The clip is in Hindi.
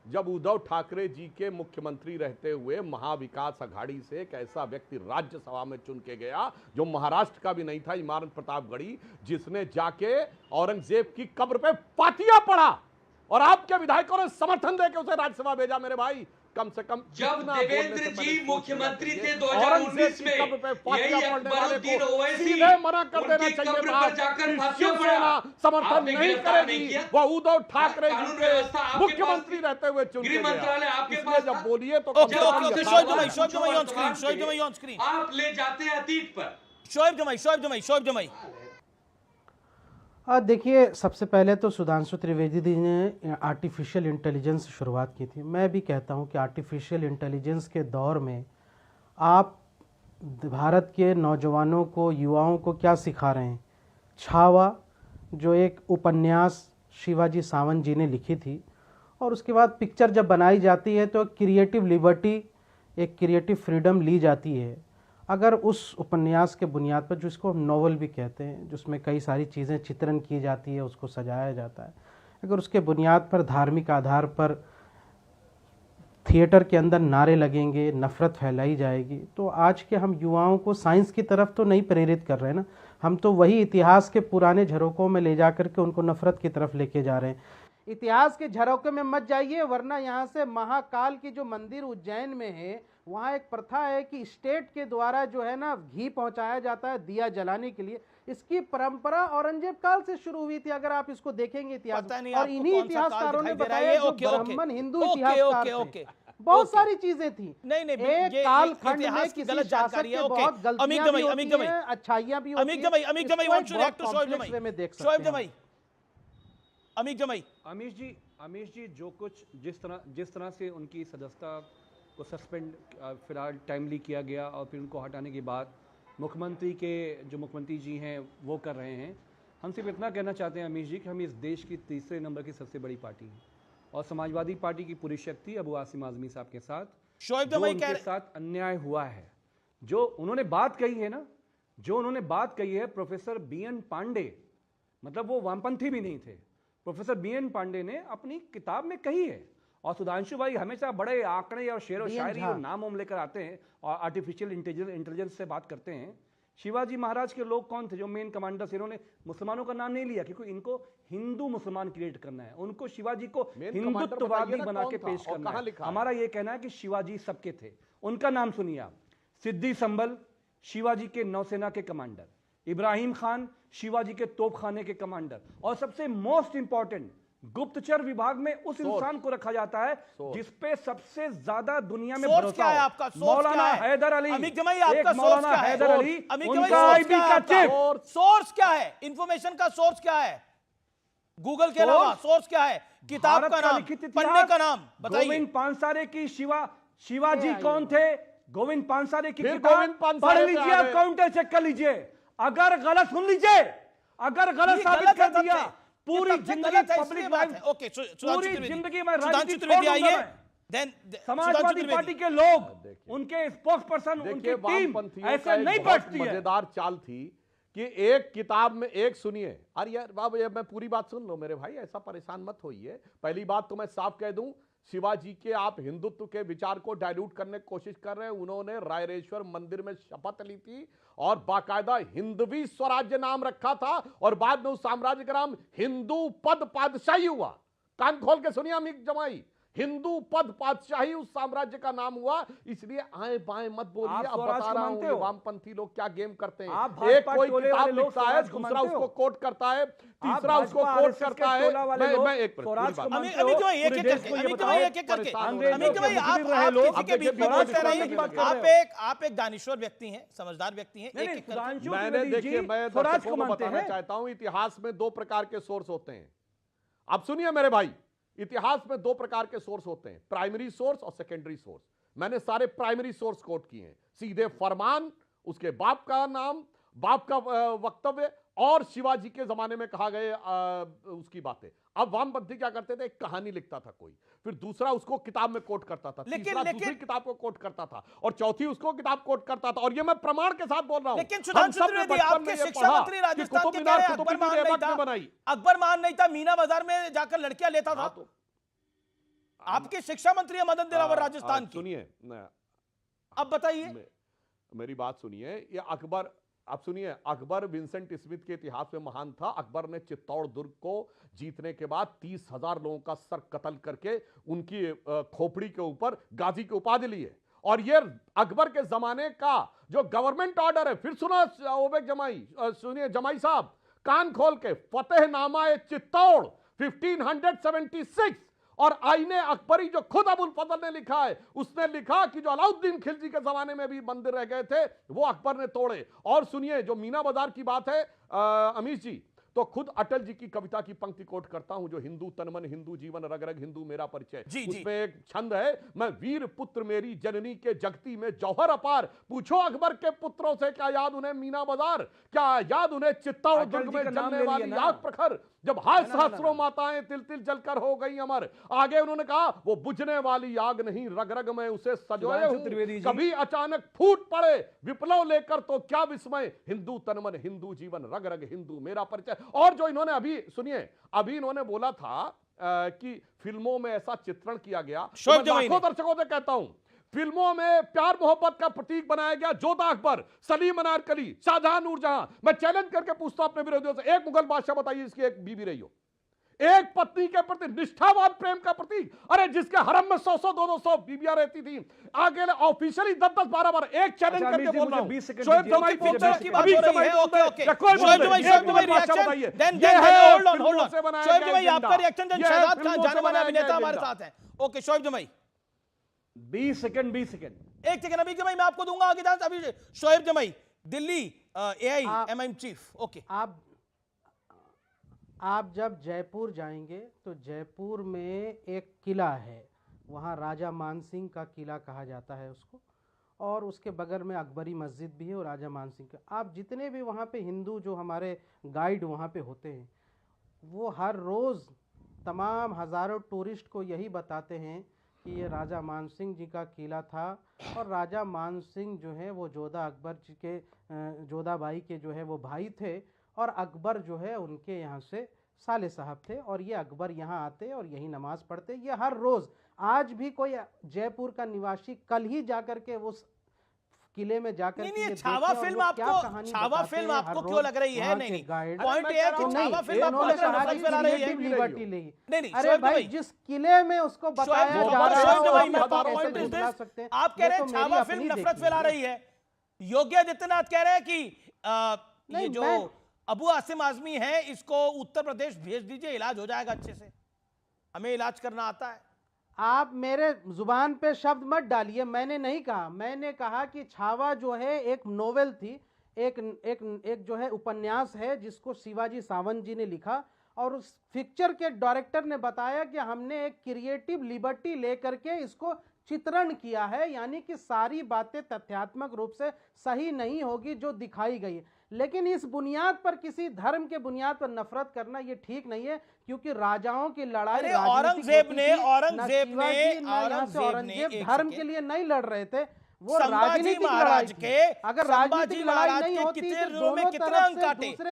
जब उद्धव ठाकरे जी के मुख्यमंत्री रहते हुए महाविकास अघाड़ी से एक ऐसा व्यक्ति राज्यसभा में चुन के गया जो महाराष्ट्र का भी नहीं था, इमरान प्रतापगढ़ी, जिसने जाके औरंगजेब की कब्र पे फातिया पढ़ा और आपके विधायकों ने समर्थन देकर उसे राज्यसभा भेजा। मेरे भाई, कम से कम जब देवेंद्र जी मुख्यमंत्री थे 2019 में, यही अकबरुद्दीन ओवैसी मना कर देना चाहिए, समर्थन नहीं करेगी। वो उद्धव ठाकरे जी के मुख्यमंत्री रहते हुए चुन गृह मंत्रालय आपके पास जब बोलिए तो आप ले जाते हैं अतीत पर। शोएब जमाई देखिए, सबसे पहले तो सुधांशु त्रिवेदी जी ने आर्टिफिशियल इंटेलिजेंस से शुरुआत की थी। मैं भी कहता हूं कि आर्टिफिशियल इंटेलिजेंस के दौर में आप भारत के नौजवानों को, युवाओं को क्या सिखा रहे हैं। छावा, जो एक उपन्यास शिवाजी सावंत जी ने लिखी थी, और उसके बाद पिक्चर जब बनाई जाती है तो क्रिएटिव लिबर्टी, एक क्रिएटिव फ्रीडम ली जाती है। अगर उस उपन्यास के बुनियाद पर, जिसको नॉवल भी कहते हैं, जिसमें कई सारी चीज़ें चित्रण की जाती है, उसको सजाया जाता है, अगर उसके बुनियाद पर धार्मिक आधार पर थिएटर के अंदर नारे लगेंगे, नफ़रत फैलाई जाएगी, तो आज के हम युवाओं को साइंस की तरफ तो नहीं प्रेरित कर रहे हैं ना, हम तो वही इतिहास के पुराने झरोकों में ले जा करके उनको नफ़रत की तरफ लेके जा रहे हैं। इतिहास के झरोखे में मत जाइए, वरना यहाँ से महाकाल की जो मंदिर उज्जैन में है, वहाँ एक प्रथा है कि स्टेट के द्वारा जो है ना घी पहुँचाया जाता है दिया जलाने के लिए। इसकी परंपरा औरंगजेब काल से शुरू हुई थी, अगर आप इसको देखेंगे इतिहास, और इन्हीं इतिहासकारों ने बताया जो ब्राह्मण हिंदू इतिहासकार थे, बहुत सारी चीजें थी। एक कालखंड में किसी शासक के बहुत गलतियां भी होती हैं, अच्छाइयां भी होती हैं। अमीश जी, जो कुछ जिस तरह से उनकी सदस्यता को सस्पेंड फिलहाल टाइमली किया गया और फिर उनको हटाने के बाद जो मुख्यमंत्री जी हैं वो कर रहे हैं, हम सिर्फ इतना कहना चाहते हैं अमीश जी कि हम इस देश की तीसरे नंबर की सबसे बड़ी पार्टी हैं और समाजवादी पार्टी की पूरी शक्ति अबू आसिम आजमी साहब के साथ, जो उनके साथ अन्याय हुआ है, जो उन्होंने बात कही है ना, जो उन्होंने बात कही है, प्रोफेसर BN पांडे, मतलब वो वामपंथी भी नहीं थे, प्रोफेसर BN पांडे ने अपनी किताब में कही है। और सुधांशु भाई हमेशा बड़े आंकड़े और शेर व शायरी और नाम वाम लेकर आते हैं और आर्टिफिशियल इंटेलिजेंस से बात करते हैं। शिवाजी महाराज के लोग कौन थे जो मेन कमांडर्स? इन्होंने मुसलमानों का नाम नहीं लिया क्योंकि इनको हिंदू मुसलमान क्रिएट करना है, उनको शिवाजी को हिंदुत्ववादी बना के पेश करना है। हमारा यह कहना है कि शिवाजी सबके थे। उनका नाम सुनिए आप। सिद्दी संभल शिवाजी के नौसेना के कमांडर, इब्राहिम खान शिवाजी के तोपखाने के कमांडर, और सबसे मोस्ट इंपॉर्टेंट गुप्तचर विभाग में उस इंसान को रखा जाता है जिसपे सबसे ज्यादा दुनिया में भरोसा है, मौलाना हैदर अली। मौलाना हैदर अली, उनका आईबी का चिप। सोर्स क्या है? इंफॉर्मेशन का सोर्स क्या है? गूगल के अलावा सोर्स क्या है? किताब का नाम, पन्ने का नाम बताइए। गोविंद पानसारे की शिवाजी कौन थे? गोविंद पानसारे की किताब पढ़ लीजिए, आप काउंटर चेक कर लीजिए। अगर गलत सुन लीजिए, अगर गलत साबित कर दिया, पूरी जिंदगी पब्लिक लाइफ, पूरी जिंदगी में राजनीति छोड़ दूंगा मैं। समाजवादी पार्टी के लोग, उनके स्पोक्स पर्सन, उनकी टीम ऐसे नहीं पढ़ती है। मजेदार चाल थी कि एक किताब में एक, सुनिए, अरे यार बाबू मैं पूरी बात सुन लो मेरे भाई, ऐसा परेशान मत होइए। पहली बात तो मैं साफ कह दूं, शिवाजी के आप हिंदुत्व के विचार को डाइल्यूट करने की कोशिश कर रहे हैं। उन्होंने रायरेश्वर मंदिर में शपथ ली थी और बाकायदा हिंदवी स्वराज्य नाम रखा था और बाद में उस साम्राज्य का नाम हिंदू पद पातशाही हुआ। कान खोल के सुनिए अमीर जमाई, हिंदू पद पातशाही उस साम्राज्य का नाम हुआ। इसलिए आए बाएं मत बोलिए, अब बता रहा हूं वामपंथी लोग क्या गेम करते हैं। एक कोई किताब लिखता है, दूसरा उसको कोट करता है, तीसरा उसको कोट करता है। मैं एक आप एक दानिश्वर व्यक्ति हैं, समझदार व्यक्ति हैं। मैंने देखिए, मैं दर्शकों को बताना चाहता हूं, इतिहास में दो प्रकार के सोर्स होते हैं। अब सुनिए मेरे भाई, इतिहास में दो प्रकार के सोर्स होते हैं, प्राइमरी सोर्स और सेकेंडरी सोर्स। मैंने सारे प्राइमरी सोर्स कोट किए हैं, सीधे फरमान, उसके बाप का नाम, बाप का वक्तव्य और शिवाजी के जमाने में कहा गए उसकी बातें। अब वामपंथी क्या करते थे, एक कहानी लिखता था कोई, फिर दूसरा उसको किताब में कोट करता था, तीसरा दूसरी किताब को कोट करता था और चौथी उसको किताब कोट करता था। और ये मैं प्रमाण के साथ बोल रहा हूं। लेकिन सुधांशु त्रिवेदी, आपके शिक्षा मंत्री राजस्थान के कह रहे हैं अकबर मान नहीं था, मीना बाजार में जाकर लड़कियां लेता था। आपके शिक्षा मंत्री है मदन दिलावर राजस्थान की। सुनिए, अब बताइए, मेरी बात सुनिए। ये अकबर, आप सुनिए, अकबर विंसेंट स्मिथ के इतिहास में महान था। अकबर ने चित्तौड़ दुर्ग को जीतने के बाद 30,000 लोगों का सर कत्ल करके उनकी खोपड़ी के ऊपर गाजी की उपाधि ली है। और ये अकबर के जमाने का जो गवर्नमेंट ऑर्डर है, फिर सुना ओबेक जमाई, सुनिए जमाई साहब कान खोल के, फतेहनामा चित्तौड़ 1576 और आईने अकबरी जो खुद अबुल फजल ने लिखा है, उसने लिखा कि जो अलाउद्दीन खिलजी के जमाने में भी मंदिर रह गए थे वो अकबर ने तोड़े। और सुनिए, जो मीना बाजार की बात है अमीश जी, तो खुद अटल जी की कविता की पंक्ति कोट करता हूं, जो हिंदू तनमन हिंदू जीवन रग रग हिंदू मेरा परिचय। उसमें एक छंद है, मैं वीर पुत्र मेरी जननी के जगती में जौहर अपार, पूछो अकबर के पुत्रों से क्या याद उन्हें मीना बाजार, क्या याद उन्हें चित्तौड़ दुर्ग में जलने वाली आग प्रखर, जब हाय सहस्रों माताएं तिल तिल जलकर हो गई अमर। आगे उन्होंने कहा, वो बुझने वाली आग नहीं रग रग में उसे सजोए हूं, कभी अचानक फूट पड़े विप्लव लेकर तो क्या विस्मय, हिंदू तनमन हिंदू जीवन रग रग हिंदू मेरा परिचय। और जो इन्होंने अभी सुनिए, अभी इन्होंने बोला था कि फिल्मों में ऐसा चित्रण किया गया, तो लाखों दर्शकों से कहता हूं, फिल्मों में प्यार मोहब्बत का प्रतीक बनाया गया जोधा अकबर, सलीम अनारकली, शाहजहां नूरजहां। मैं चैलेंज करके पूछता हूं अपने विरोधियों से, एक मुगल बादशाह बताइए इसकी एक बीवी रही हो, एक पत्नी के प्रति निष्ठावान प्रेम का प्रतीक। अरे जिसके हरम में 100-100 200 बीबियां रहती थी, आगे ऑफिशियली 10-10 12 एक चैलेंज करके बोल रहा हूं। शोएब जमाई पिक्चर की बात हो रही है, ओके ओके, शोएब जमाई reaction, then hold on Shoaib जमाई आपका रिएक्शन, देन शहजाद खान जाने माने अभिनेता हमारे साथ हैं। ओके शोएब जमाई 20 सेकंड एक सेकंड, अभी जमाई मैं आपको दूंगा आगे चांस। अभी शोएब जमाई, दिल्ली AIMIM चीफ। ओके, आप जब जयपुर जाएंगे तो जयपुर में एक किला है, वहाँ राजा मानसिंह का किला कहा जाता है उसको, और उसके बगल में अकबरी मस्जिद भी है और राजा मानसिंह का। आप जितने भी वहाँ पे हिंदू जो हमारे गाइड वहाँ पे होते हैं, वो हर रोज़ तमाम हज़ारों टूरिस्ट को यही बताते हैं कि ये राजा मानसिंह जी का किला था, और राजा मानसिंह जो है वो जोधा अकबर जी के जोधाबाई के जो है वो भाई थे, और अकबर जो है उनके यहाँ से साले साहब थे, और ये अकबर यहाँ आते और यही नमाज पढ़ते। ये हर रोज़, आज भी कोई जयपुर का निवासी कल ही जाकर के वो किले में जाकर नहीं, छावा फिल्म आपको क्यों लग रही है? नहीं पॉइंट ये है कि छावा फिल्म आपको लग रही है लिबर्टी ली। नहीं अरे भाई, जिस किले में उसको बताया जा रहा है, आप कह रहे हैं छावा फिल्म नफरत फैला रही है। योगी आदित्यनाथ कह रहे हैं कि ये जो अबू आसिम आजमी है इसको उत्तर प्रदेश भेज दीजिए, इलाज हो जाएगा अच्छे से, हमें इलाज करना आता है। आप मेरे जुबान पे शब्द मत डालिए, मैंने नहीं कहा। मैंने कहा कि छावा जो है एक नोवेल थी, एक जो है उपन्यास है जिसको शिवाजी सावंत जी ने लिखा, और उस पिक्चर के डायरेक्टर ने बताया कि हमने एक क्रिएटिव लिबर्टी लेकर के इसको चित्रण किया है, यानी कि सारी बातें तथ्यात्मक रूप से सही नहीं होगी जो दिखाई गई है, लेकिन इस बुनियाद पर, किसी धर्म के बुनियाद पर नफरत करना ये ठीक नहीं है, क्योंकि राजाओं की लड़ाई औरंगजेब धर्म के लिए नहीं लड़ रहे थे, वो संभाजी राजनीतिक महाराज लड़ाई के, अगर राजनीतिक लड़ाई नहीं होती तो दोनों तरफ से दूसरे